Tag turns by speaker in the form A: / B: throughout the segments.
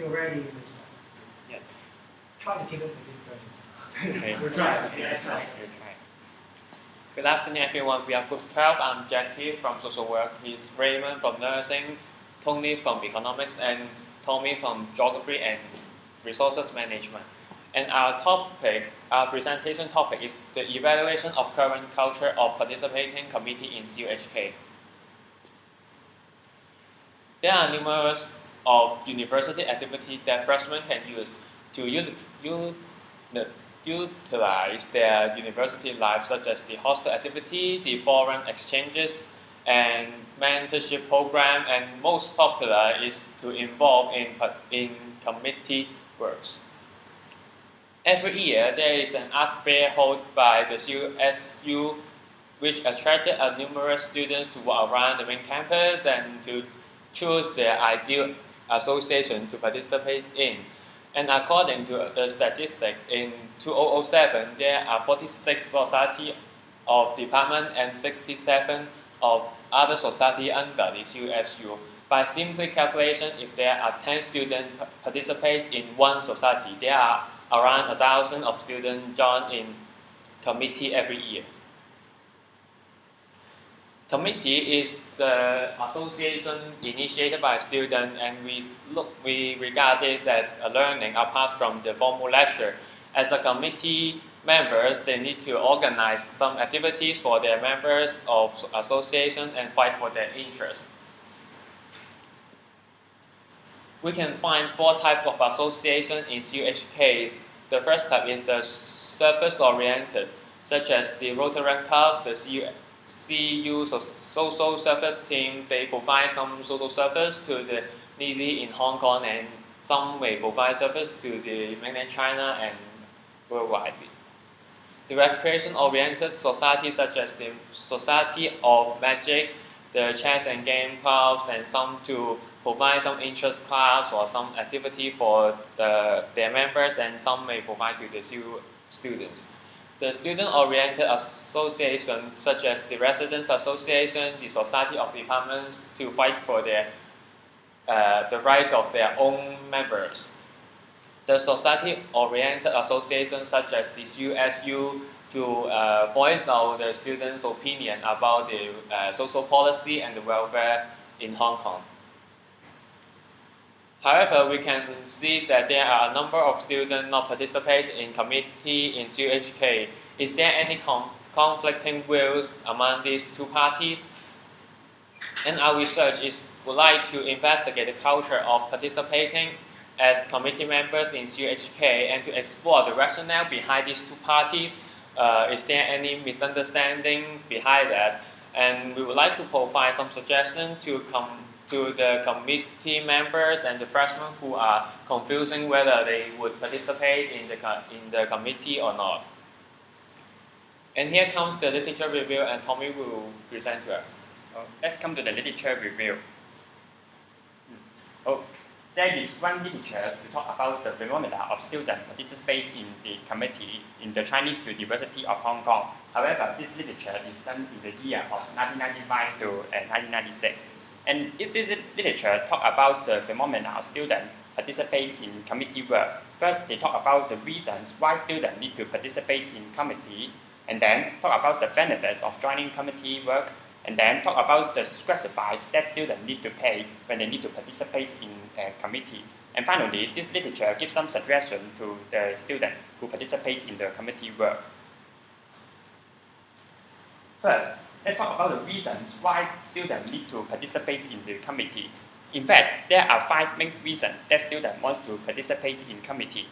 A: you're ready, you can start.
B: Yeah.
A: Try to keep it within 30 minutes.
B: Okay.
A: We're trying.
B: Yeah, try. Good afternoon, everyone. We are Group 12. I'm Jackie from Social Work. He's Raymond from Nursing, Tony from Economics, and Tommy from Geography and Resources Management. And our presentation topic is the evaluation of current culture of participating committee in CUHK. There are numerous of university activities that freshmen can use to utilize their university life, such as the hostel activity, the foreign exchanges, and mentorship program, and most popular is to involve in committee works. Every year, there is an art fair held by the CSU, which attracted numerous students to walk around the main campus and to choose their ideal association to participate in. And according to the statistics, in 2007, there are 46 society of department and 67 of other society under the CSU. By simple calculation, if there are 10 students participate in one society, there are around 1,000 of students join in committee every year. Committee is the association initiated by students, and we regard this as a learning apart from the formal lecture. As a committee members, they need to organize some activities for their members of association and fight for their interests. We can find 4 types of association in CUHK. The first type is the service-oriented, such as the Rotary Club, the CU social service team. They provide some social service to the needy in Hong Kong, and some may provide service to the mainland China and worldwide. The recreation-oriented society, such as the Society of Magic, the chess and game clubs, and some to provide some interest class or some activity for their members, and some may provide to the students. The student-oriented association, such as the Residents Association, the Society of Departments, to fight for the rights of their own members. The society-oriented association, such as the USU, to voice out the students' opinion about the social policy and the welfare in Hong Kong. However, we can see that there are a number of students not participating in committee in CUHK. Is there any conflicting views among these two parties? And our research would like to investigate the culture of participating as committee members in CUHK and to explore the rationale behind these two parties. Is there any misunderstanding behind that? And we would like to provide some suggestions to the committee members and the freshmen who are confusing whether they would participate in the committee or not. And here comes the literature review, and Tommy will present to us.
C: Let's come to the literature review. There is one literature to talk about the phenomena of students participating in the committee in the Chinese University of Hong Kong. However, this literature is done in the year of 1995 to 1996. And this literature talk about the phenomena of students participate in committee work. First, they talk about the reasons why students need to participate in committee, and then talk about the benefits of joining committee work, and then talk about the sacrifice that students need to pay when they need to participate in a committee. And finally, this literature gives some suggestions to the students who participate in the committee work. First, let's talk about the reasons why students need to participate in the committee. In fact, there are 5 main reasons that students want to participate in committee.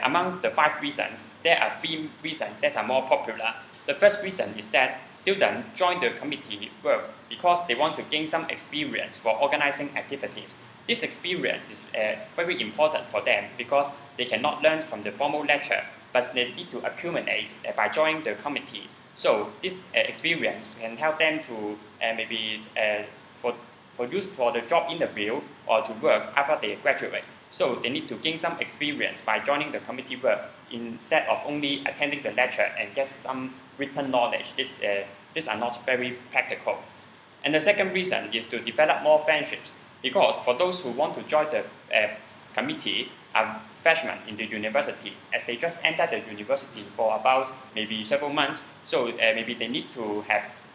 C: Among the 5 reasons, there are 3 reasons that are more popular. The first reason is that students join the committee work because they want to gain some experience for organizing activities. This experience is very important for them because they cannot learn from the formal lecture, but they need to accumulate by joining the committee. So this experience can help them to for use for the job interview or to work after they graduate. So they need to gain some experience by joining the committee work instead of only attending the lecture and get some written knowledge. These are not very practical. And the second reason is to develop more friendships, because for those who want to join the committee are freshmen in the university, as they just entered the university for about maybe several months. So maybe they need to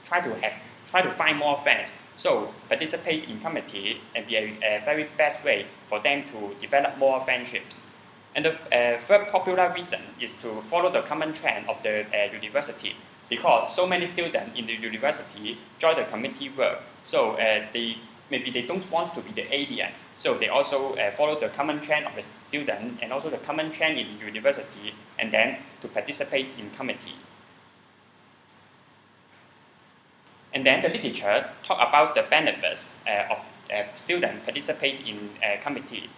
C: try to find more friends. So participate in committee and be a very best way for them to develop more friendships. And the third popular reason is to follow the common trend of the university, because so many students in the university join the committee work. So maybe they don't want to be the alien. So they also follow the common trend of the student and also the common trend in the university, and then to participate in committee. And then the literature talk about the benefits of students participate in committee.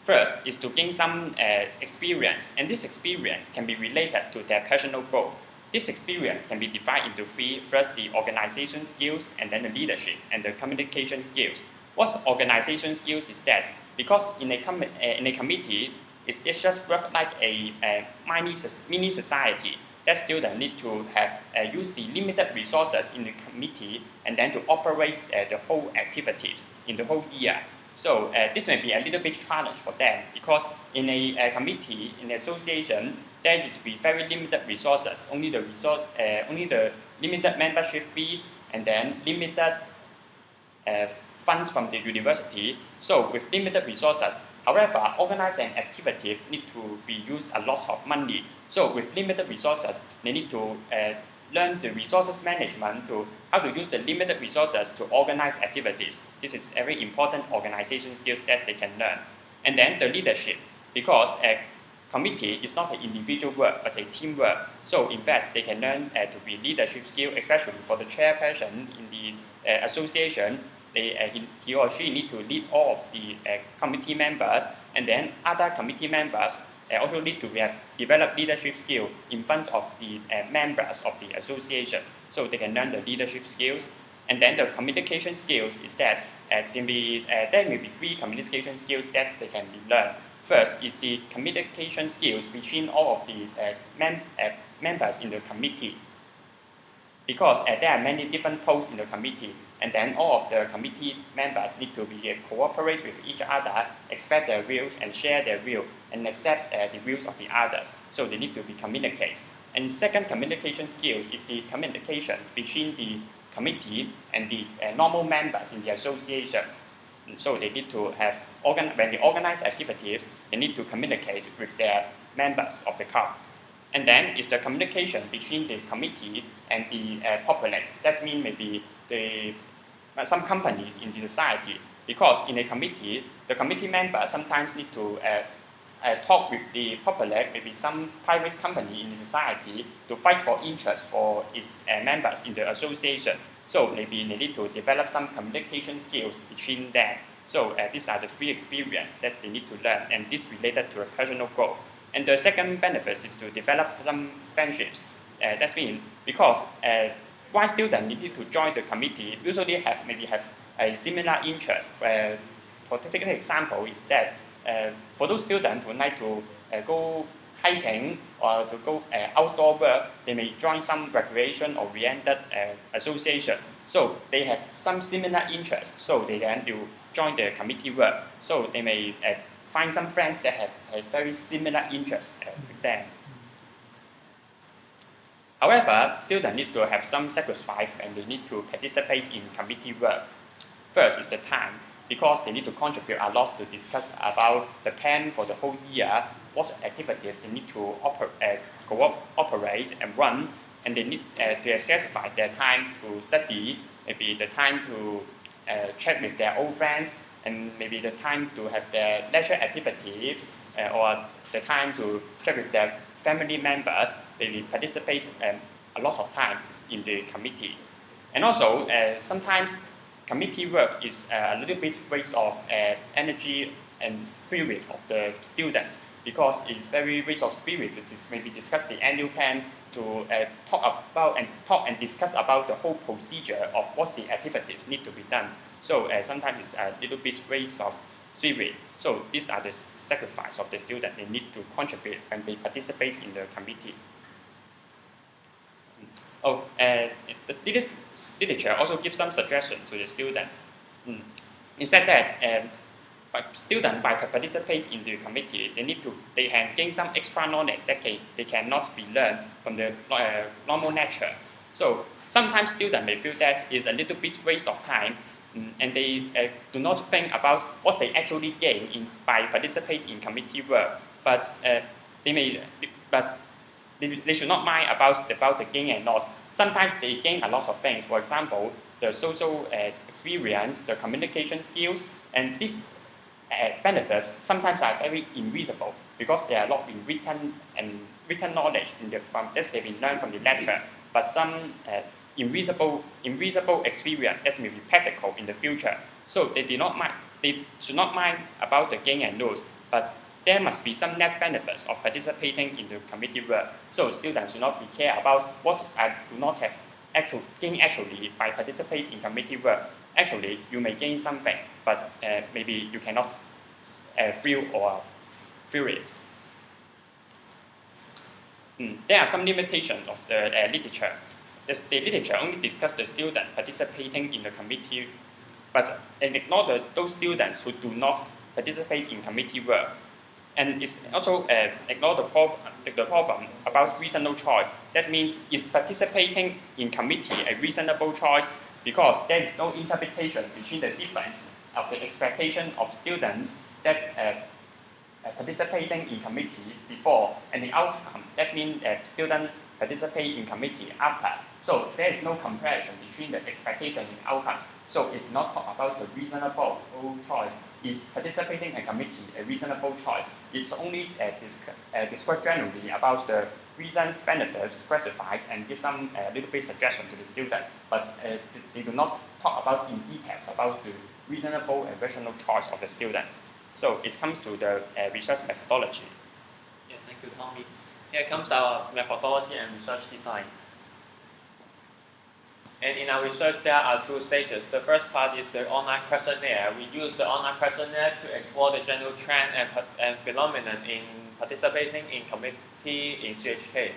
C: First is to gain some experience, and this experience can be related to their personal growth. This experience can be divided into three. First, the organization skills, and then the leadership and the communication skills. What organization skills is that? Because in a committee, it's just work like a mini society. That students need to have use the limited resources in the committee and then to operate the whole activities in the whole year. So this may be a little bit challenge for them, because in a committee, in an association, there is be very limited resources, only the limited membership fees, and then limited funds from the university. So with limited resources, however, organizing activities need to be used a lot of money. So with limited resources, they need to learn the resources management, to how to use the limited resources to organize activities. This is a very important organization skills that they can learn. And then the leadership, because a committee is not an individual work, but a teamwork. So in fact, they can learn to be leadership skill, especially for the chairperson in the association. He or she need to lead all of the committee members, and then other committee members also need to develop leadership skill in front of the members of the association, so they can learn the leadership skills. And then the communication skills is that there may be three communication skills that they can be learned. First is the communication skills between all of the members in the committee, because there are many different posts in the committee, and then all of the committee members need to be cooperate with each other, expect their views and share their view, and accept the views of the others. So they need to be communicate. And second communication skills is the communications between the committee and the normal members in the association. So they need to have, when they organize activities, they need to communicate with their members of the club. And then is the communication between the committee and the populace. That means maybe some companies in the society, because in a committee, the committee members sometimes need to talk with the public, maybe some private company in the society, to fight for interest for its members in the association. So maybe they need to develop some communication skills between them. So these are the three experiences that they need to learn, and this related to a personal growth. And the second benefit is to develop some friendships. That means because why students need to join the committee usually have a similar interest. For the typical example is that for those students who like to go hiking or to go outdoor work, they may join some recreation-oriented association. So they have some similar interests, so they can join the committee work. So they may find some friends that have a very similar interests with them. However, students need to have some sacrifice, and they need to participate in committee work. First is the time, because they need to contribute a lot to discuss about the plan for the whole year, what activities they need to operate and run, and they need to specify their time to study, maybe the time to chat with their old friends, and maybe the time to have their leisure activities, or the time to chat with their family members. They participate a lot of time in the committee. And also, sometimes committee work is a little bit waste of energy and spirit of the students, because it's very waste of spirit to maybe discuss the annual plan, to talk and discuss about the whole procedure of what the activities need to be done. So sometimes it's a little bit waste of spirit. So these are the sacrifice of the student. They need to contribute and they participate in the committee. The literature also gives some suggestions to the student. It said that students by participating in the committee, they can gain some extra knowledge that they cannot be learned from the normal nature. So sometimes students may feel that it's a little bit waste of time, and they do not think about what they actually gain by participating in committee work. But they should not mind about the gain and loss. Sometimes they gain a lot of things. For example, the social experience, the communication skills, and these benefits sometimes are very invisible because they are not in written knowledge that they've been learned from the lecture. But some invisible experience that may be practical in the future. So they should not mind about the gain and loss, but there must be some net benefits of participating in the committee work. So students should not be care about what I do not have gain actually by participating in committee work. Actually, you may gain something, but maybe you cannot feel it. There are some limitations of the literature. The literature only discusses the student participating in the committee, but ignore those students who do not participate in committee work. And it's also ignore the problem about reasonable choice. That means, is participating in committee a reasonable choice? Because there is no interpretation between the difference of the expectation of students that's participating in committee before and the outcome. That means students participate in committee after. So there is no comparison between the expectation and outcome. So it's not talk about the reasonable choice. Is participating in a committee a reasonable choice? It's only describe generally about the reasons, benefits specified, and give some little bit suggestion to the student. But they do not talk about in details about the reasonable and rational choice of the students. So it comes to the research methodology.
B: Yeah, thank you, Tommy. Here comes our methodology and research design. And in our research, there are two stages. The first part is the online questionnaire. We use the online questionnaire to explore the general trend and phenomenon in participating in committee in CHK.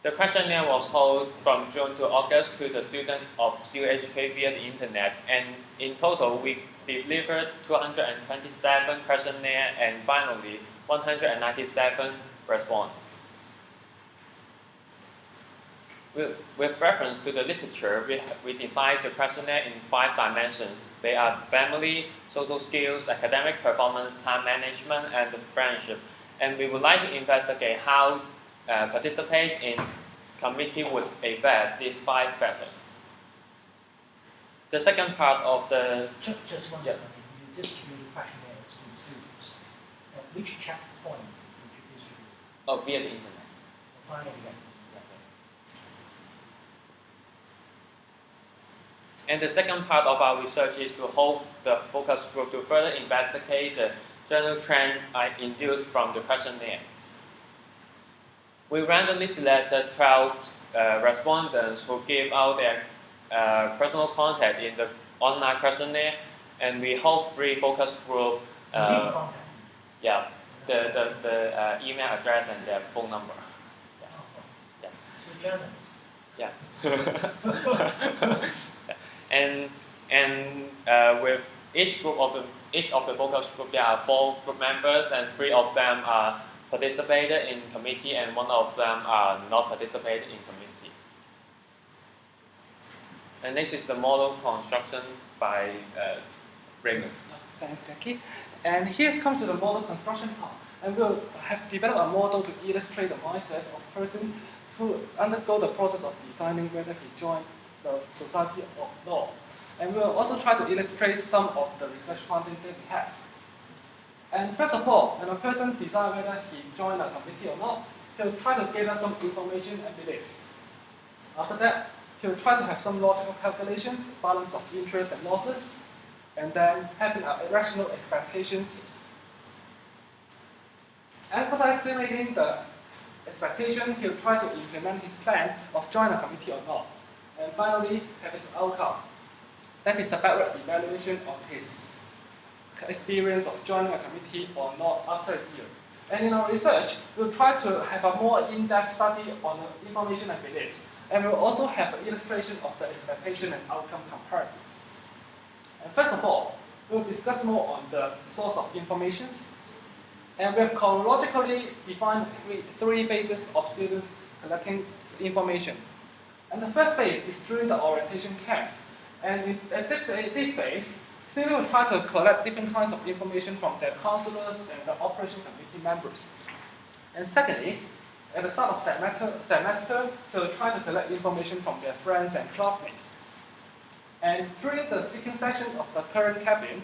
B: The questionnaire was held from June to August to the students of CHK via the internet, and in total we delivered 227 questionnaires and finally 197 responses. With reference to the literature, we designed the questionnaire in 5 dimensions. They are family, social skills, academic performance, time management, and the friendship. And we would like to investigate how participate in committee would affect these 5 factors. The second part of the...
A: Just one minute. You distribute the questionnaires to the students. At which checkpoint did you distribute?
B: Oh, via the internet.
A: Finally,
B: And the second part of our research is to hold the focus group to further investigate the general trend induced from the questionnaire. We randomly selected 12 respondents who gave out their personal contact in the online questionnaire, and we hold 3 focus group. Yeah, the email address and their phone number. Yeah.
A: So
B: Yeah. And with each of the focus group, there are 4 group members, and 3 of them are participated in committee, and 1 of them are not participated in committee. And next is the model construction by Raymond.
D: Thanks, Jackie. And here's come to the model construction part. And we'll have developed a model to illustrate the mindset of a person who undergo the process of deciding whether he joined the society or not. And we'll also try to illustrate some of the research findings that we have. And first of all, when a person decides whether he joined a committee or not, he'll try to gather some information and beliefs. After that, he'll try to have some logical calculations, balance of interests and losses, and then having rational expectations. After estimating the expectation, he'll try to implement his plan of joining a committee or not. And finally, have his outcome. That is the backward evaluation of his experience of joining a committee or not after a year. And in our research, we'll try to have a more in-depth study on the information and beliefs. And we'll also have an illustration of the expectation and outcome comparisons. And first of all, we'll discuss more on the source of informations. And we have chronologically defined three phases of students collecting information. And the first phase is during the orientation camps. And at this phase, students will try to collect different kinds of information from their counselors and the operation committee members. And secondly, at the start of semester, they will try to collect information from their friends and classmates. And during the second session of the current cabin,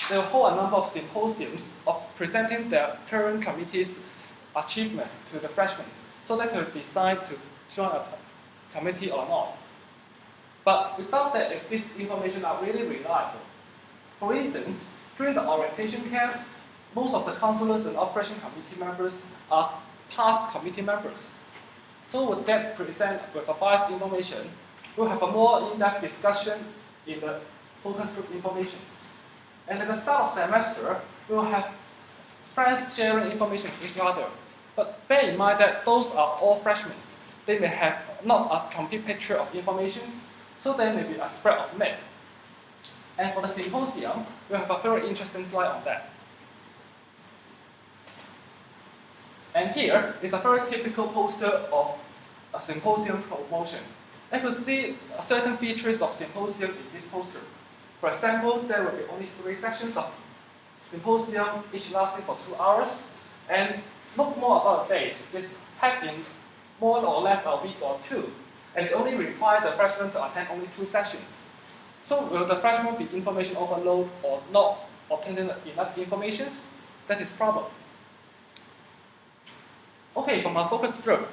D: they will hold a number of symposiums of presenting their current committee's achievement to the freshmen, so they could decide to join a committee or not. But without that, if this information are really reliable. For instance, during the orientation camps, most of the counselors and operation committee members are past committee members. So with that present with a biased information, we'll have a more in-depth discussion in the focus group informations. And at the start of semester, we'll have friends sharing information with each other. But bear in mind that those are all freshmen. They may have not a complete picture of information, so there may be a spread of myth. And for the symposium, we have a very interesting slide on that. And here is a very typical poster of a symposium promotion. You could see certain features of symposium in this poster. For example, there will be only 3 sessions of symposium, each lasting for 2 hours. And look more about the date. It's packed in more or less a week or 2. And it only requires the freshmen to attend only 2 sessions. So will the freshmen be information overload or not obtaining enough information? That is problem. Okay, from our focus group,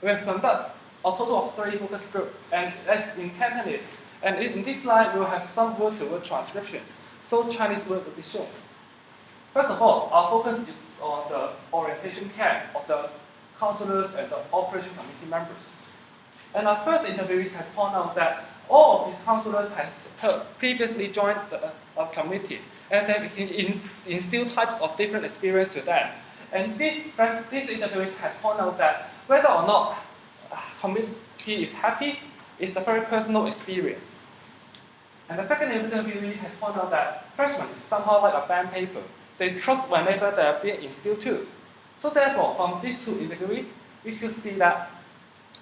D: we have conducted a total of 3 focus groups, and as in Cantonese. And in this slide, we will have some word-to-word transcriptions, so Chinese word will be shown. First of all, our focus is on the orientation camp of the counselors and the operation committee members. And our first interviewees has pointed out that all of these counselors has previously joined the committee, and they have instilled types of different experience to them. And this interviewees has pointed out that whether or not committee is happy is a very personal experience. And the second interviewee has pointed out that freshmen is somehow like a band paper. They trust whenever they are being instilled to. So therefore, from these 2 interviewees, we could see that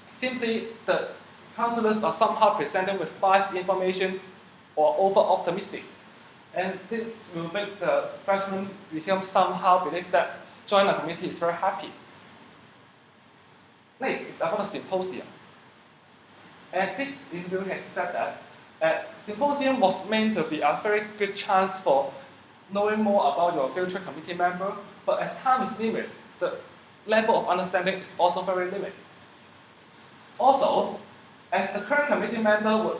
D: simply the counselors are somehow presented with biased information or over-optimistic. And this will make the freshmen become somehow believe that joining a committee is very happy. Next is about a symposium. And this interview has said that symposium was meant to be a very good chance for knowing more about your future committee member, but as time is limited, the level of understanding is also very limited. Also, as the current committee member would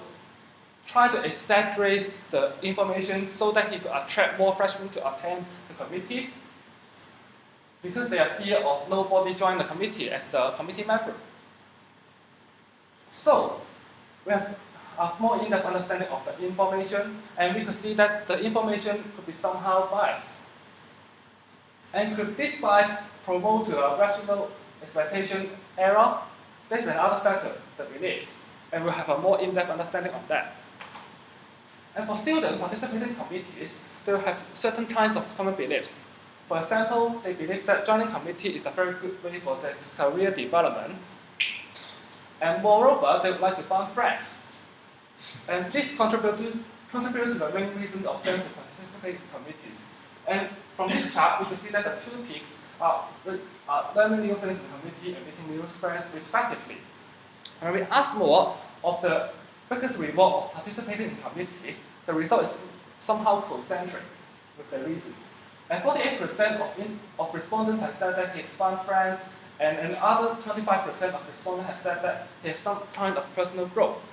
D: try to exaggerate the information so that he could attract more freshmen to attend the committee, because they are fear of nobody joining the committee as the committee member. So, we have a more in-depth understanding of the information, and we could see that the information could be somehow biased. And could this bias promote to a rational expectation error? That's another factor, the beliefs, and we'll have a more in-depth understanding of that. And for students participating in committees, they will have certain kinds of common beliefs. For example, they believe that joining committee is a very good way for their career development. And moreover, they would like to find friends. And this contributed to the main reason of them to participate in committees. And from this chart, we can see that the 2 peaks are learning new things in the committee and meeting new friends respectively. And when we ask more of the biggest reward of participating in committee, the result is somehow concentric with the reasons. And 48% of respondents have said that he's found friends, and another 25% of respondents have said that they have some kind of personal growth.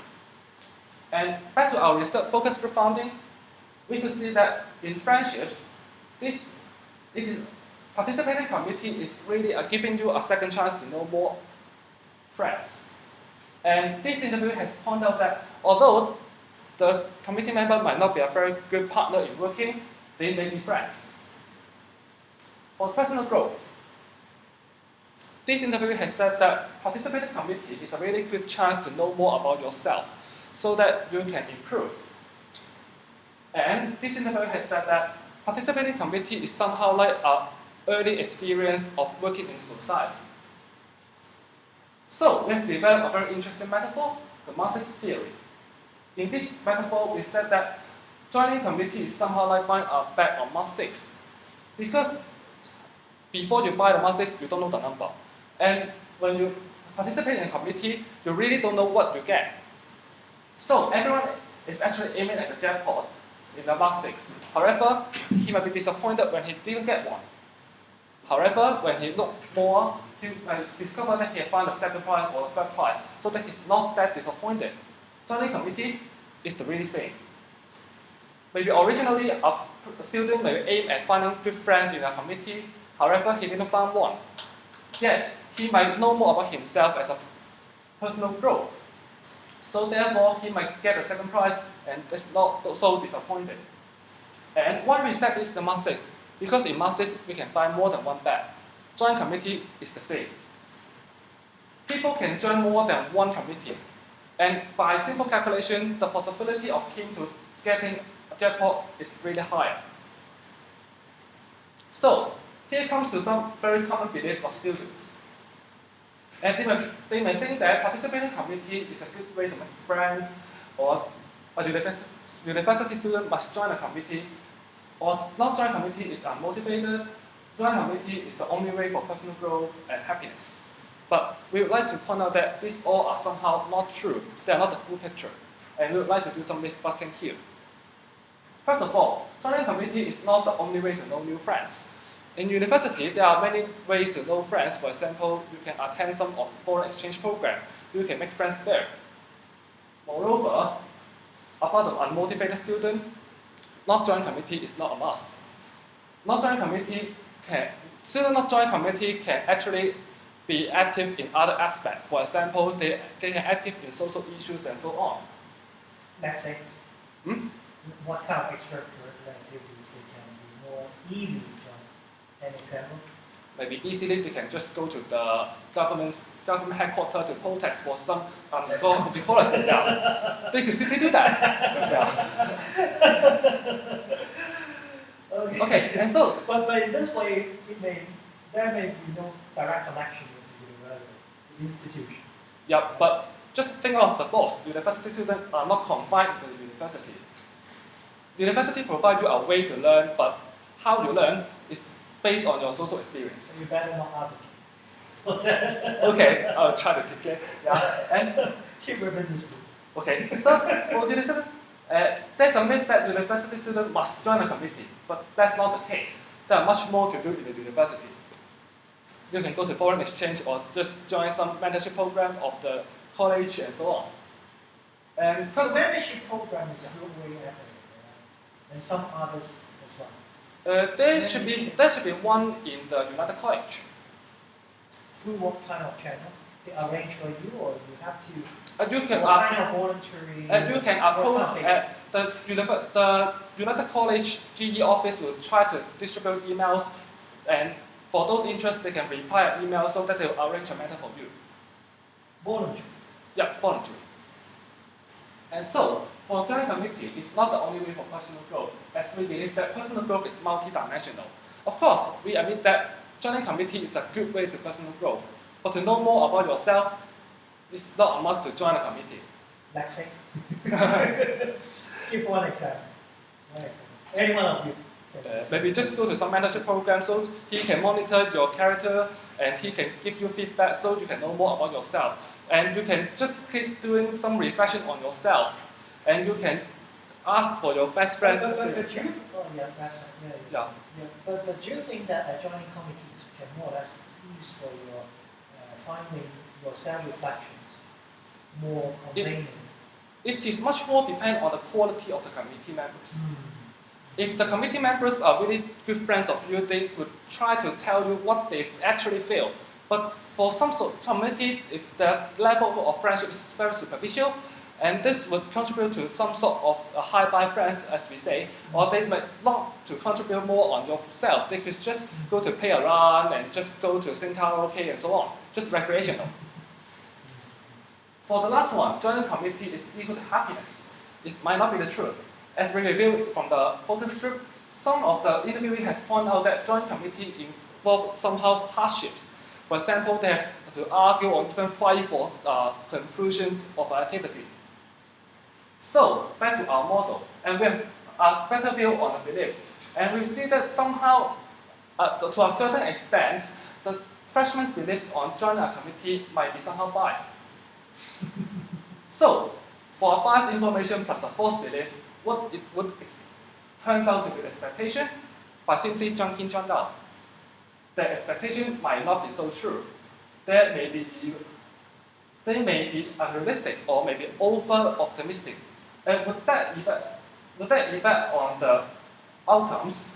D: And back to our research focus group finding, we could see that in friendships, participating committee is really giving you a second chance to know more friends. And this interview has pointed out that although the committee member might not be a very good partner in working, they may be friends. For personal growth, this interview has said that participating committee is a really good chance to know more about yourself so that you can improve. And this interview has said that participating committee is somehow like an early experience of working in society. So we have developed a very interesting metaphor, the Marxist theory. In this metaphor, we said that joining committee is somehow like buying a bag of Mark 6. Because before you buy the Mark 6, you don't know the number. And when you participate in a committee, you really don't know what you get. So everyone is actually aiming at the jackpot in the Mark 6. However, he might be disappointed when he didn't get one. However, when he looked more, he might discover that he had found the second prize or the third prize, so that he's not that disappointed. Joining committee is the really same. Maybe originally a student may aim at finding good friends in a committee, however, he didn't find one. Yet, he might know more about himself as a personal growth. So therefore, he might get a second prize and is not so disappointed. And why we set this the Mark 6? Because in Mark 6, we can buy more than one bag. Join committee is the same. People can join more than one committee. And by simple calculation, the possibility of him to getting a jackpot is really high. So, here comes to some very common beliefs of students. And they may think that participating committee is a good way to make friends, or a university student must join a committee, or not join committee is unmotivated, join committee is the only way for personal growth and happiness. But we would like to point out that these all are somehow not true. They are not the full picture. And we would like to do some myth busting here. First of all, joining committee is not the only way to know new friends. In university, there are many ways to know friends. For example, you can attend some of foreign exchange program. You can make friends there. Moreover, about the unmotivated student, not join committee is not a must. Student not join committee can actually be active in other aspects. For example, they can active in social issues and so on.
A: Let's say, what kind of extracurricular activities they can be more easily join? An example?
D: Maybe easily they can just go to the government headquarters to protest for some inequality. Yeah. They could simply do that. Yeah. Okay, and so.
A: But in this way, there may be no direct connection with the university, the institution.
D: Yeah, but just think of the boss. University students are not confined to the university. The university provides you a way to learn, but how you learn is based on your social experience.
A: So you better not advocate for that.
D: Okay, I'll try to keep it. Yeah, and
A: keep within this group.
D: okay. So for university, there's a myth that university students must join a committee, but that's not the case. There are much more to do in the university. You can go to foreign exchange or just join some mentorship program of the college and so on. And
A: so membership program is a good way effort, and some others as well.
D: There should be one in the United College.
A: Through what kind of channel? They arrange for you, or you have to?
D: You can
A: what kind of voluntary?
D: You can approach the United College GE office will try to distribute emails, and for those interested, they can reply an email so that they will arrange a mentor for you.
A: Voluntary.
D: Yeah, voluntary. And so, for joining committee, it's not the only way for personal growth, as we believe that personal growth is multidimensional. Of course, we admit that joining committee is a good way to personal growth, but to know more about yourself, it's not a must to join a committee.
A: Let's say. Give one example. Any one of you.
D: Maybe just go to some mentorship program so he can monitor your character and he can give you feedback so you can know more about yourself. And you can just keep doing some reflection on yourself. And you can ask for your best friends.
A: But do you, oh yeah, best friend, yeah. But do you think that joining committees can more or less ease for your finding your self-reflections, more complaining?
D: It is much more dependent on the quality of the committee members. If the committee members are really good friends of you, they would try to tell you what they actually feel. But for some sort of committee, if the level of friendship is very superficial, and this would contribute to some sort of hi-bye friends, as we say, or they might not to contribute more on yourself. They could just go to pay a run and just go to sing karaoke and so on, just recreational. For the last one, joining committee is equal to happiness. It might not be the truth. As we reviewed from the focus group, some of the interviewee has pointed out that joint committee involve somehow hardships. For example, they have to argue or even fight for conclusions of activity. So, back to our model, and we have a better view on the beliefs. And we see that somehow, to a certain extent, the freshman's beliefs on joining a committee might be somehow biased. So, for a biased information plus a false belief, what it would turns out to be the expectation by simply jump in, jump out. The expectation might not be so true. They may be unrealistic or maybe over-optimistic. And would that effect on the outcomes?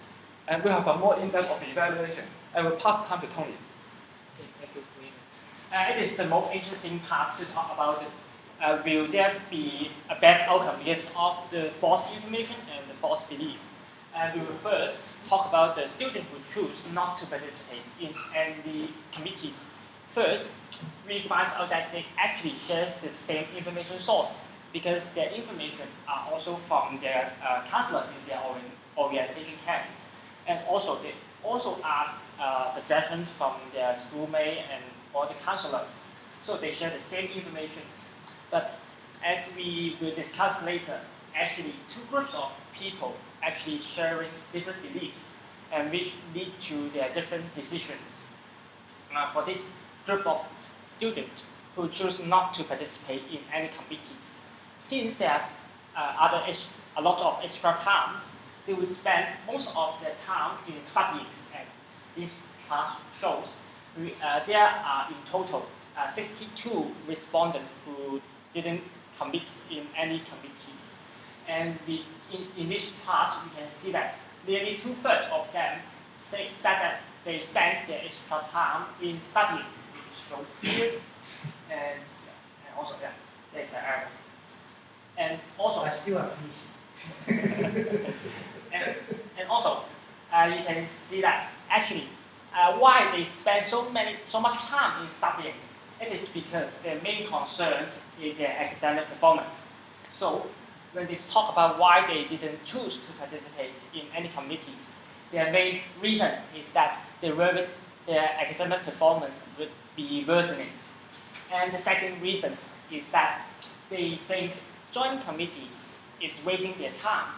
D: And we have a more in-depth of evaluation. And we'll pass time to Tony.
E: Okay, thank you, William. It is the most interesting part to talk about. Will there be a bad outcome because of the false information and the false belief? We will first talk about the student who choose not to participate in any committees. First, we find out that they actually share the same information source because their information are also from their counselor in their orientation camp. And also, they also ask suggestions from their schoolmate and all the counselors. So they share the same information. But as we will discuss later, actually two groups of people actually sharing different beliefs and which lead to their different decisions. For this group of students who choose not to participate in any committees, since they have a lot of extra times, they will spend most of their time in studying, and this chart shows there are in total 62 respondents who didn't commit in any committees. And in this chart, we can see that nearly 2/3 of them said that they spent their extra time in studying, which shows here, and also there's an error. And also,
A: I still appreciate.
E: and also, you can see that actually why they spend so much time in studying. It is because their main concern is their academic performance. So when they talk about why they didn't choose to participate in any committees, their main reason is that their academic performance would be worsening. And the second reason is that they think joining committees is wasting their time.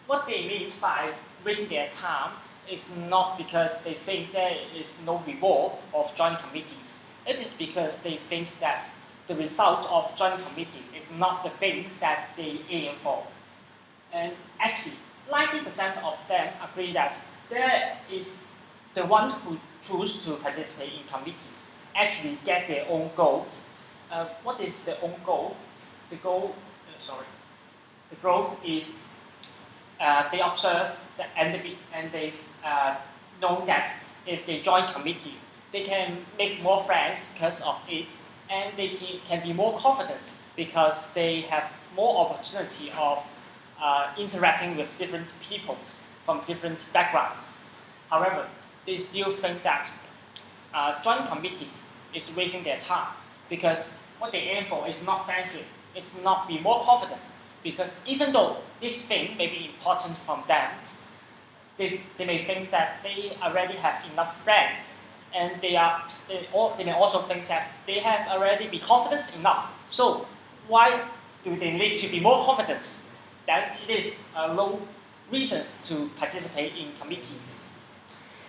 E: What they mean by wasting their time is not because they think there is no reward of joining committees. It is because they think that the result of joining committee is not the things that they aim for. And actually, 90% of them agree that there is the one who choose to participate in committees actually get their own goals. What is the own goal? The goal is they observe and they know that if they join committee, they can make more friends because of it, and they can be more confident because they have more opportunity of interacting with different people from different backgrounds. However, they still think that joining committees is wasting their time because what they aim for is not friendship, it's not be more confident, because even though this thing may be important from them, they may think that they already have enough friends, and they may also think that they have already be confident enough. So why do they need to be more confident? That it is low reasons to participate in committees.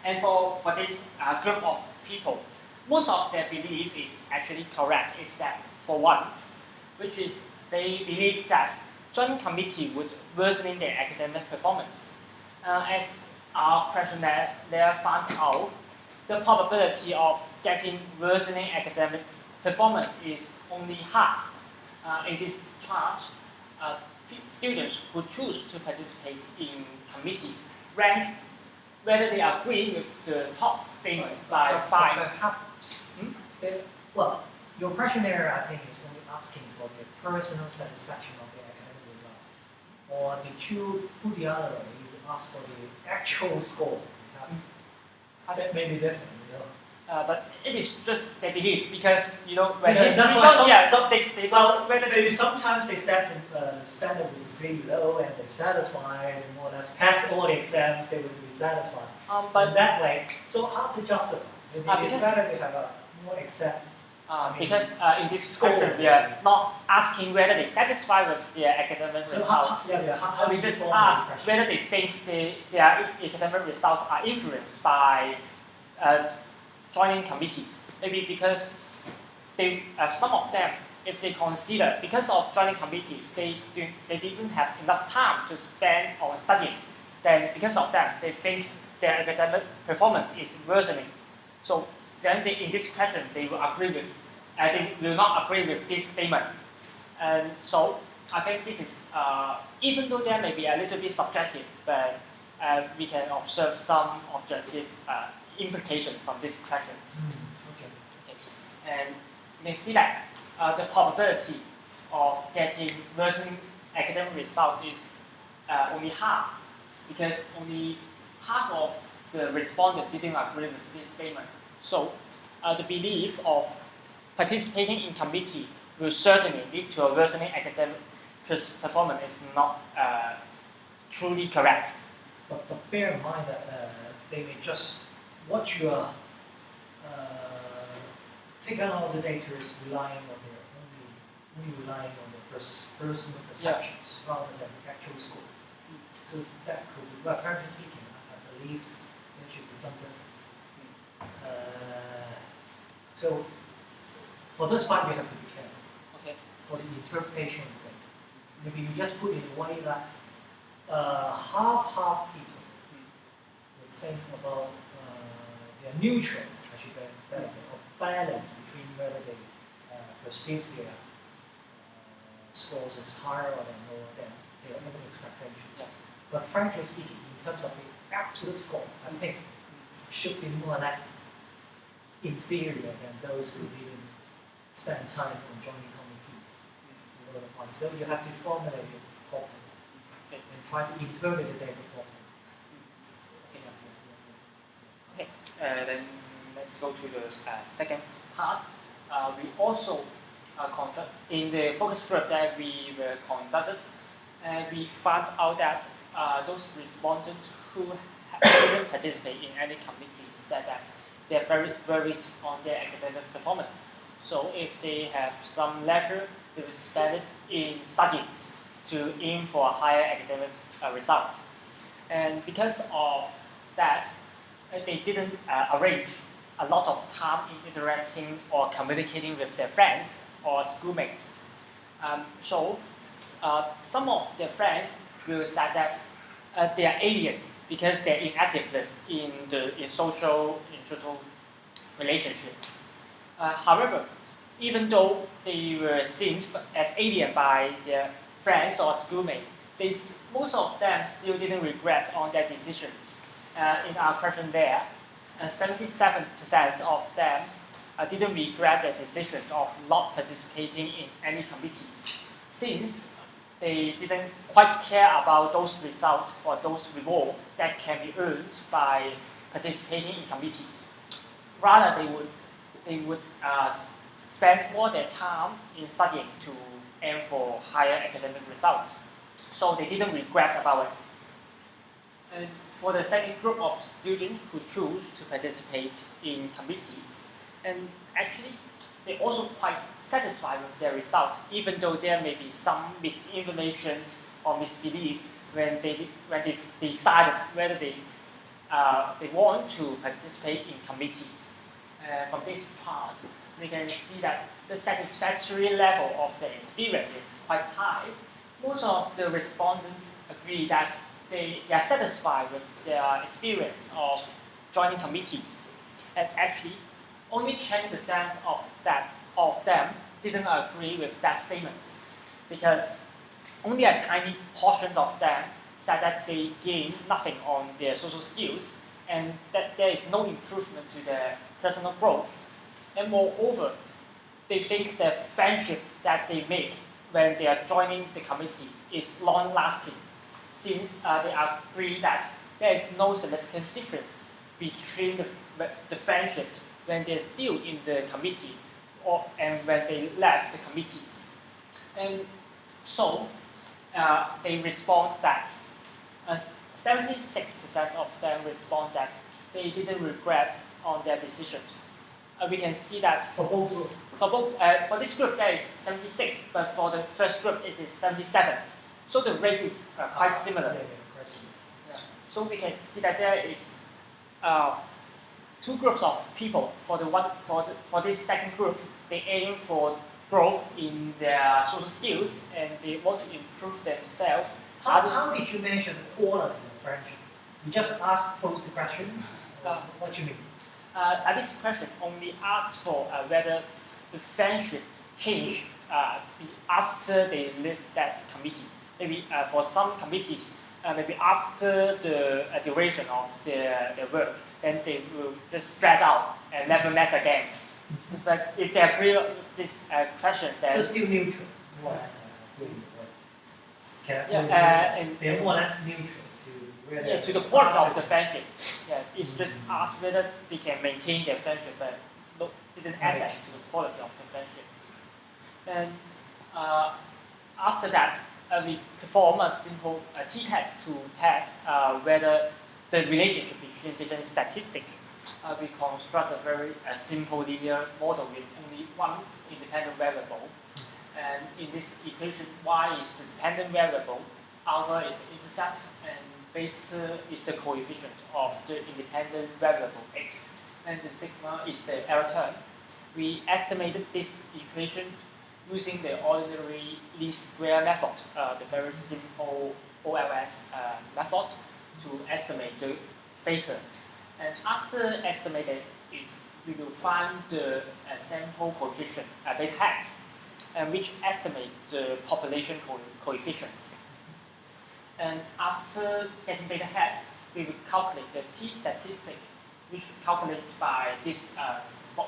E: And for this group of people, most of their belief is actually correct, except for one, which is they believe that joining committee would worsen their academic performance. As our questionnaire found out, the probability of getting worsening academic performance is only half. In this chart, students who choose to participate in committees rank whether they agree with the top statement by 5.
A: Perhaps, well, your questionnaire, I think, is only asking for the personal satisfaction of the academic results. Or did you put the other way, you ask for the actual score? That may be different, you know.
E: but it is just their belief because when
A: Yeah,
E: these
A: that's
E: people,
A: why some
E: they
A: well,
E: don't whether
A: maybe sometimes they set the standard really low and they're satisfied and more or less pass all the exams, they will be satisfied.
E: but
A: In that way, so how to justify? Maybe it's
E: because-
A: better to have a more exact.
E: because in this
A: score.
E: question we are not asking whether they're satisfied with their academic
A: So how,
E: results.
A: how
E: We
A: do you
E: just
A: form
E: ask
A: the impression?
E: whether they think their academic results are influenced by joining committees. Maybe because they some of them, if they consider because of joining committee, they didn't have enough time to spend on studying. Then because of that, they think their academic performance is worsening. So then in this question, they will agree with. They will not agree with this statement. And so I think this is even though there may be a little bit subjective, but we can observe some objective implication from these questions.
A: Okay.
E: And you may see that the probability of getting worsening academic result is only half, because only half of the respondents didn't agree with this statement. So the belief of participating in committee will certainly lead to a worsening academic performance is not truly correct.
A: But bear in mind that they may just what you are taking out the data is relying on their only relying on their personal perceptions rather than actual score. So that could be, but frankly speaking, I believe there should be some difference. So for this part, you have to be careful.
E: Okay.
A: For the interpretation of data, maybe you just put in a way that half people would think about their neutral, I should better say, or balance between whether they perceive their scores as higher or lower than their own expectations.
E: Yeah.
A: But frankly speaking, in terms of the absolute score, I think should be more or less inferior than those who didn't spend time on joining committees. So you have to formulate it properly and try to interpret the data properly.
E: Okay, then let's go to the second part. We also conduct in the focus group that we were conducted, we found out that those respondents who didn't participate in any committees that they're very worried on their academic performance. So if they have some leisure, they will spend it in studies to aim for higher academic results. And because of that, they didn't arrange a lot of time in interacting or communicating with their friends or schoolmates. So some of their friends will say that they are alien because they're inactiveness in social relationships. However, even though they were seen as alien by their friends or schoolmates, most of them still didn't regret on their decisions. In our question there, 77% of them didn't regret their decision of not participating in any committees, since they didn't quite care about those results or those rewards that can be earned by participating in committees. Rather, they would spend more their time in studying to aim for higher academic results. So they didn't regret about it. And for the second group of students who choose to participate in committees, and actually they're also quite satisfied with their result, even though there may be some misinformation or misbelief when they decided whether they want to participate in committees. From this chart, we can see that the satisfactory level of the experience is quite high. Most of the respondents agree that they are satisfied with their experience of joining committees, and actually only 20% of them didn't agree with that statement, because only a tiny portion of them said that they gained nothing on their social skills and that there is no improvement to their personal growth. And moreover, they think the friendship that they make when they are joining the committee is long-lasting, since they agree that there is no significant difference between the friendship when they're still in the committee and when they left the committees. And so they respond that 76% of them respond that they didn't regret on their decisions. We can see that
A: For both groups.
E: for this group there is 76, but for the first group it is 77. So the rate is quite similar.
A: Quite similar.
E: Yeah. So we can see that there is two groups of people. For this second group, they aim for growth in their social skills and they want to improve themselves.
A: How did you measure the quality of friendship? You just posed the question. What do you mean?
E: This question only asks for whether the friendship changed after they left that committee. Maybe for some committees, maybe after the duration of their work, then they will just spread out and never met again. But if they agree with this question, then
A: So still neutral, more or less.
E: and
A: They're more or less neutral to whether
E: to the quality of the friendship. Yeah, it's just asked whether they can maintain their friendship, but didn't assess to the quality of the friendship. And after that, we perform a simple t-test to test whether the relationship between different statistics. We construct a very simple linear model with only one independent variable. And in this equation, y is the dependent variable, alpha is the intercept, and beta is the coefficient of the independent variable x, and the sigma is the error term. We estimated this equation using the ordinary least square method, the very simple OLS method, to estimate the beta. And after estimating it, we will find the sample coefficient, beta hat, which estimate the population coefficients. And after getting beta hat, we will calculate the t statistic, which calculated by these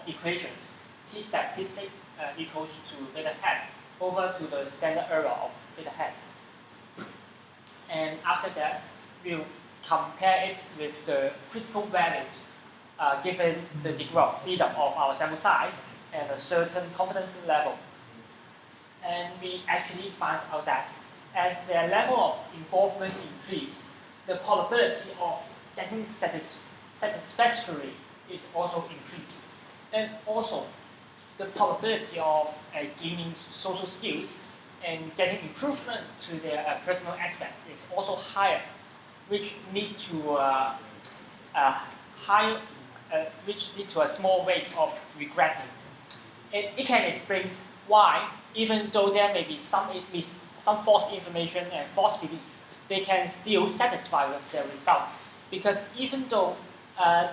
E: equations. T statistic equals to beta hat over to the standard error of beta hat. And after that, we'll compare it with the critical values given the degree of freedom of our sample size and a certain confidence level. And we actually find out that as their level of involvement increase, the probability of getting satisfactory is also increased. And also, the probability of gaining social skills and getting improvement to their personal aspect is also higher, which lead to a small rate of regretting. It can explain why, even though there may be some false information and false belief, they can still satisfy with their results. Because even though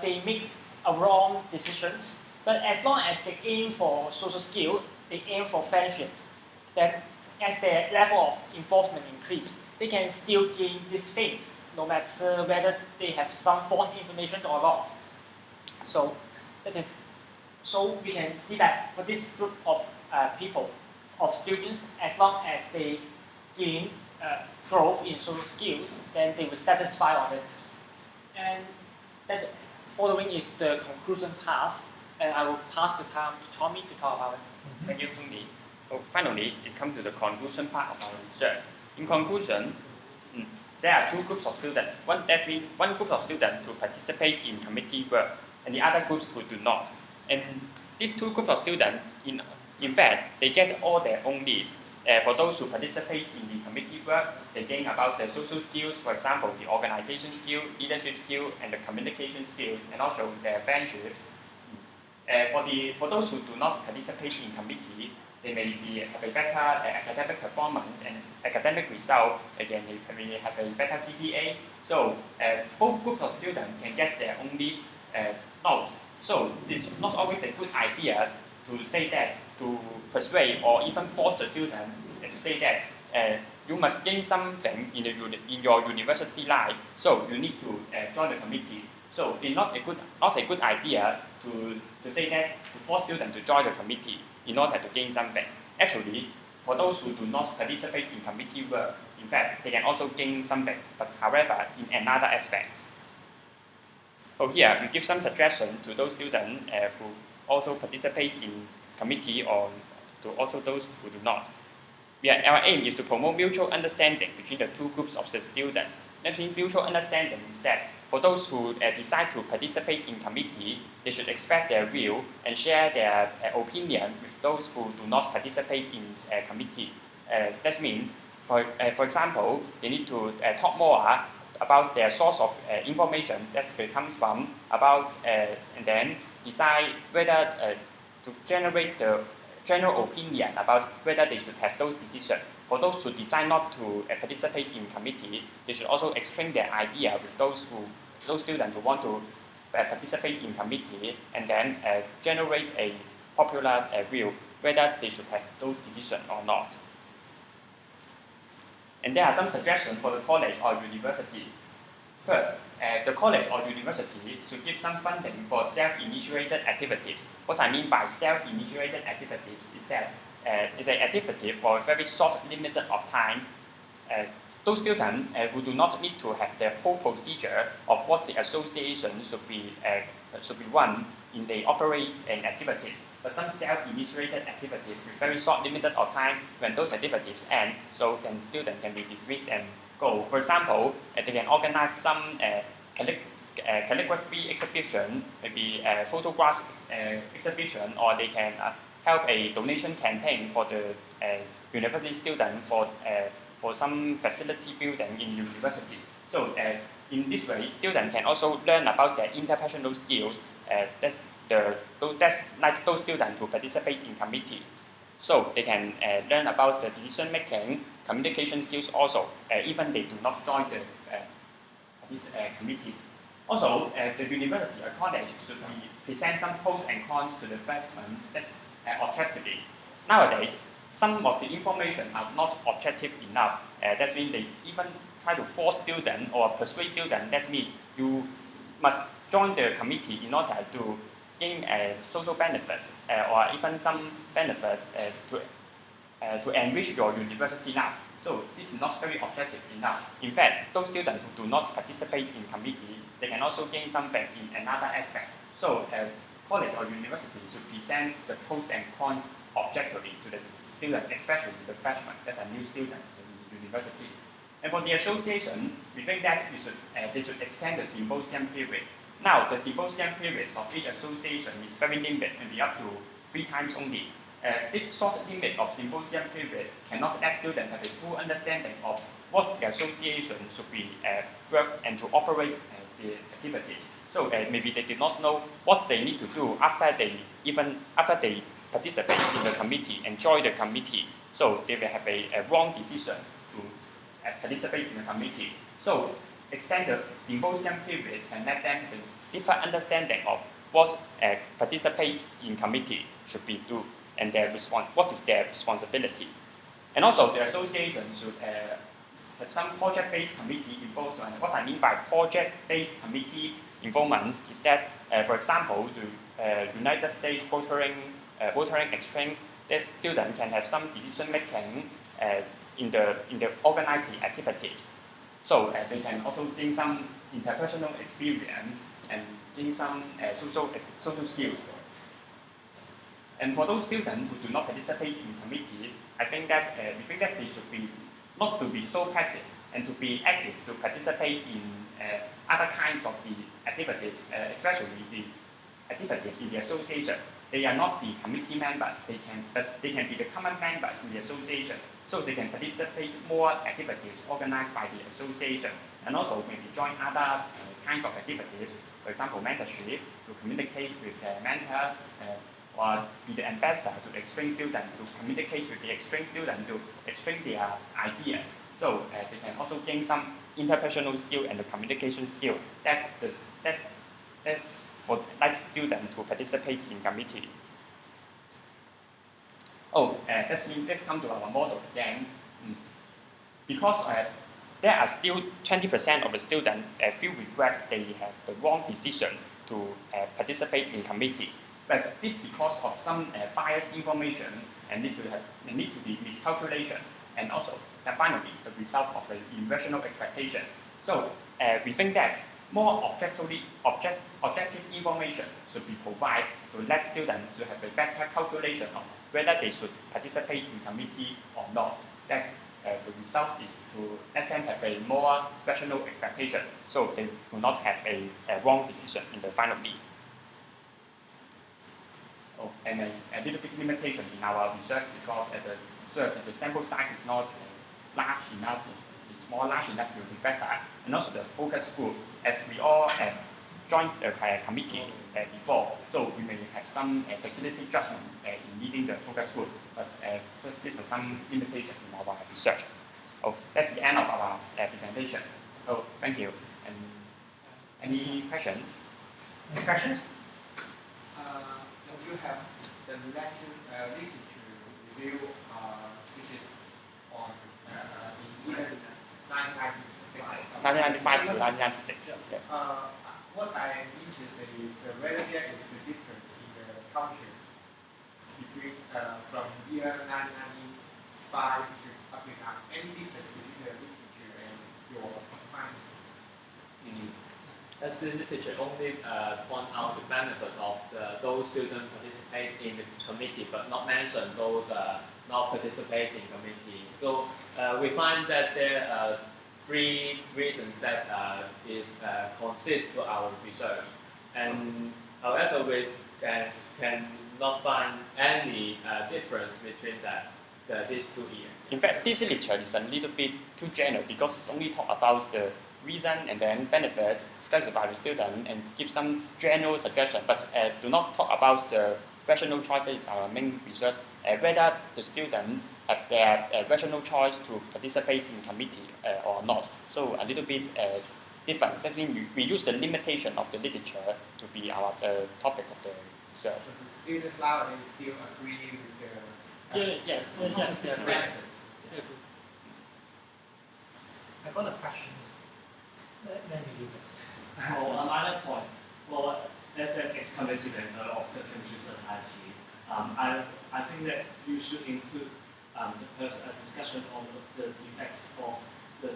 E: they make a wrong decisions, but as long as they aim for social skill, they aim for friendship, then as their level of involvement increase, they can still gain these things, no matter whether they have some false information or not. So we can see that for this group of people, of students, as long as they gain growth in social skills, then they will satisfy on it. And then following is the conclusion part, and I will pass the time to Tommy to talk about it.
C: Thank you, Tony. So finally, it comes to the conclusion part of our research. In conclusion, there are two groups of students. One group of students who participate in committee work, and the other groups who do not. And these two groups of students, in fact, they get all their own needs. For those who participate in the committee work, they gain about the social skills, for example, the organization skill, leadership skill, and the communication skills, and also their friendships. For those who do not participate in committee, they may have a better academic performance and academic result. Again, they may have a better GPA. So both groups of students can get their own needs notes. So it's not always a good idea to say that, to persuade or even force the student to say that you must gain something in your university life, so you need to join the committee. So it's not a good idea to say that, to force students to join the committee in order to gain something. Actually, for those who do not participate in committee work, in fact, they can also gain something, but however, in another aspect. So here we give some suggestion to those students who also participate in committee or to also those who do not. Our aim is to promote mutual understanding between the two groups of the students. That means mutual understanding is that for those who decide to participate in committee, they should express their view and share their opinion with those who do not participate in committee. That means, for example, they need to talk more about their source of information that comes from, about and then decide whether to generate the general opinion about whether they should have those decisions. For those who decide not to participate in committee, they should also exchange their idea with those students who want to participate in committee, and then generate a popular view whether they should have those decisions or not. And there are some suggestions for the college or university. First, the college or university should give some funding for self-initiated activities. What I mean by self-initiated activities is that it's an activity for a very short limited of time. Those students who do not need to have the whole procedure of what the association should be run in the operate and activities, but some self-initiated activities with very short limited of time. When those activities end, so then students can be dismissed and go. For example, they can organize some calligraphy exhibition, maybe a photograph exhibition, or they can help a donation campaign for the university student for some facility building in university. So in this way, students can also learn about their interpersonal skills. That's like those students who participate in committee. So they can learn about the decision making, communication skills also, even they do not join this committee. Also, the university or college should present some pros and cons to the freshmen that's objectively. Nowadays, some of the information are not objective enough. That means they even try to force students or persuade students. That means you must join the committee in order to gain social benefits or even some benefits to enrich your university now. So this is not very objective enough. In fact, those students who do not participate in committee, they can also gain something in another aspect. So college or university should present the pros and cons objectively to the student, especially the freshman, that's a new student in university. And for the association, we think that they should extend the symposium period. Now, the symposium periods of each association is very limited and be up to 3 times only. This short limit of symposium period cannot let students have a full understanding of what the association should be work and to operate the activities. So maybe they did not know what they need to do after they participate in the committee and join the committee. So they will have a wrong decision to participate in the committee. So extend the symposium period can let them have a deeper understanding of what participate in committee should be do and what is their responsibility. And also the association should have some project-based committee involvement. What I mean by project-based committee involvement is that, for example, the United States voting exchange, the student can have some decision making in the organized activities. So they can also gain some interpersonal experience and gain some social skills. And for those students who do not participate in committee, I think that we think that they should be not to be so passive and to be active to participate in other kinds of the activities, especially the activities in the association. They are not the committee members, but they can be the common members in the association. So they can participate more activities organized by the association, and also maybe join other kinds of activities, for example, mentorship, to communicate with their mentors, or be the ambassador to the exchange student, to communicate with the exchange student, to exchange their ideas. So they can also gain some interpersonal skill and the communication skill. That's for like students to participate in committee. Let's come to our model again. Because there are still 20% of the students feel regret they have the wrong decision to participate in committee. But this because of some biased information and need to be miscalculation, and also finally the result of the irrational expectation. So we think that more objective information should be provided to let students to have a better calculation of whether they should participate in committee or not. That's the result is to let them have a more rational expectation, so they will not have a wrong decision in the final lead. Oh, and a little bit limitation in our research because the sample size is not large enough. It's more large enough to be better, and also the focus group, as we all have joined the committee before, so we may have some facility judgment in leading the focus group, but first, this is some limitation in our research. Oh, that's the end of our presentation. Oh, thank you. And any questions?
A: Any questions?
F: You have the literature review, which is on in year 1996.
C: 1995 to 1996. Yes.
F: What I interested is whether there is the difference in the culture between from year 1995 to up to now. Any difference between the literature and your findings?
B: As the literature only point out the benefit of those students participate in the committee, but not mention those not participating in committee. So we find that there are three reasons that consist to our research, and however we cannot find any difference between these 2 years.
C: In fact, this literature is a little bit too general because it's only talk about the reason and then benefits discussed by the student and give some general suggestion, but do not talk about the rational choices. Our main research whether the students have their rational choice to participate in committee or not. So a little bit different. That means we use the limitation of the literature to be our topic of the research.
F: So the students nowadays still agree with the
E: Yes.
F: benefits.
A: I got a question. Let me do this.
G: On another point, well, as an ex-committee member of the Chemistry Society, I think that you should include perhaps a discussion on the effects of the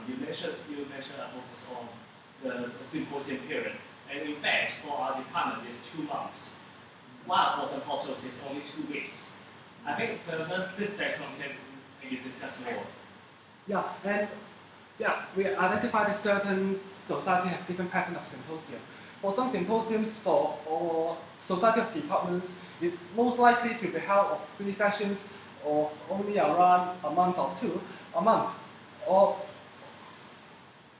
G: you mentioned a focus on the symposium period, and in fact for our department it's 2 months, while for symposiums it's only 2 weeks. I think this spectrum can maybe discuss more.
D: Yeah, and we identified that certain society have different pattern of symposium. For some symposiums or society of departments, it's most likely to be held of 3 sessions of only around a month or 2 a month. Or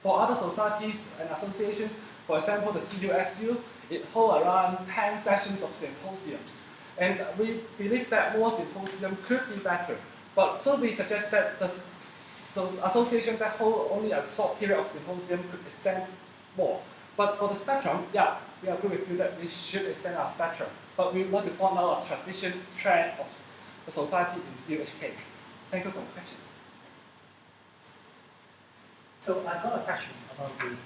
D: for other societies and associations, for example, the CUSU, it holds around 10 sessions of symposiums. And we believe that more symposium could be better. But so we suggest that those associations that hold only a short period of symposium could extend more. But for the spectrum, we agree with you that we should extend our spectrum. But we want to point out a tradition trend of the society in CUHK. Thank you for the question.
A: So I've got a question about the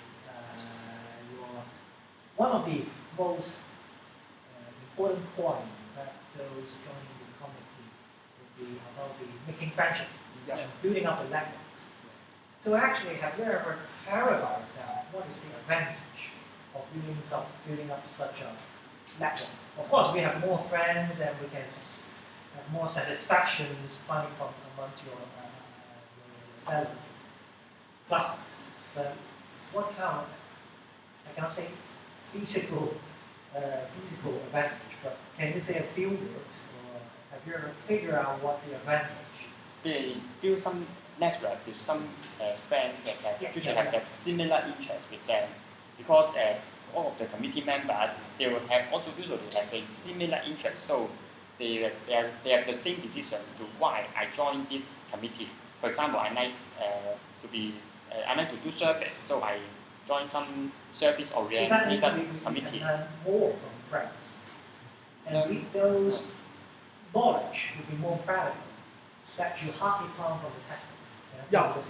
A: one of the most important point that those joining the committee would be about the making friendship, building up the network. So actually, have you ever clarified that what is the advantage of building up such a network? Of course, we have more friends and we can have more satisfactions finding from among your fellows, classmates. But what kind of, I cannot say physical advantage, but can you say a few words, or have you ever figured out what the advantage?
C: They build some network with some friends that usually have similar interests with them, because all of the committee members, they will have also usually have a similar interest, so they have the same decision to why I joined this committee. For example, I like to do service, so I join some service-oriented committee.
A: You can learn more from friends, and those knowledge will be more practical that you hardly found from the textbook.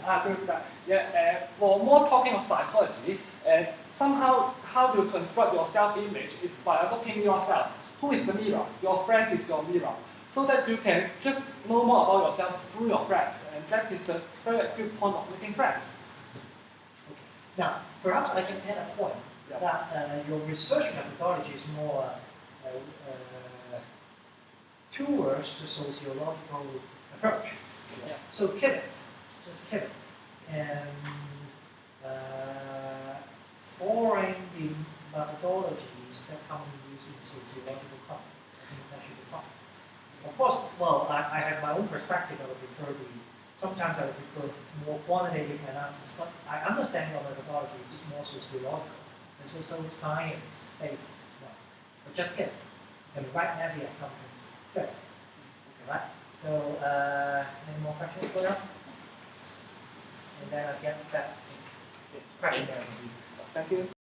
D: I agree with that. For more talking of psychology, somehow how you construct your self-image is by looking yourself. Who is the mirror? Your friends is your mirror. So that you can just know more about yourself through your friends, and that is the very good point of making friends.
A: Okay. Now, perhaps I can add a point
D: Yeah.
A: that your research methodology is more towards the sociological approach.
E: Yeah.
A: So keep it, just keep it. And following the methodologies that commonly used in sociological context, I think that should be fine. Of course, well, I have my own perspective. I would prefer sometimes I would prefer more quantitative analysis, but I understand your methodology is more sociological and social science based. No. But just keep it and write heavy assumptions. Good. Okay, right? So, any more questions for you? And then I'll get that question there.
D: Thank you.